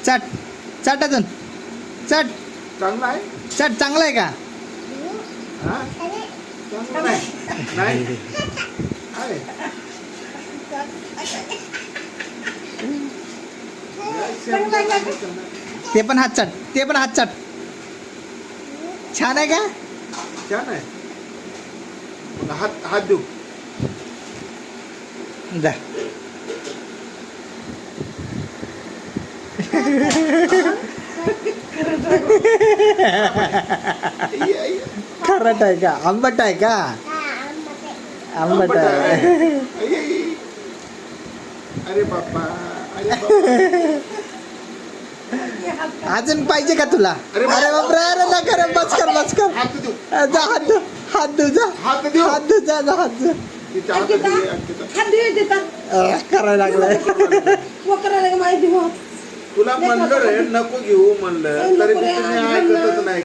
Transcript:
चट चट अजून चट चांगला आहे चट चांगला आहे का हा चांगला नाही नाही आहे. ते पण हात चट ते पण हात चट छान आहे का छान आहे मग हात हात देऊ जा खरट आहे का आंबट आहे का आंबट आहे अरे बाप्पा अरे बाप्पा अजून पाहिजे का तुला अरे अरे बापरे अरे ना कर बस कर हात देऊ जा हात धु जा हात देऊ हात धु जा हात धु तिच्या हातात दे, अंकिता. करायला लागलाय तुला म्हणलं रे नको घेऊ म्हणलं तरी तुम्ही ऐकतच नाही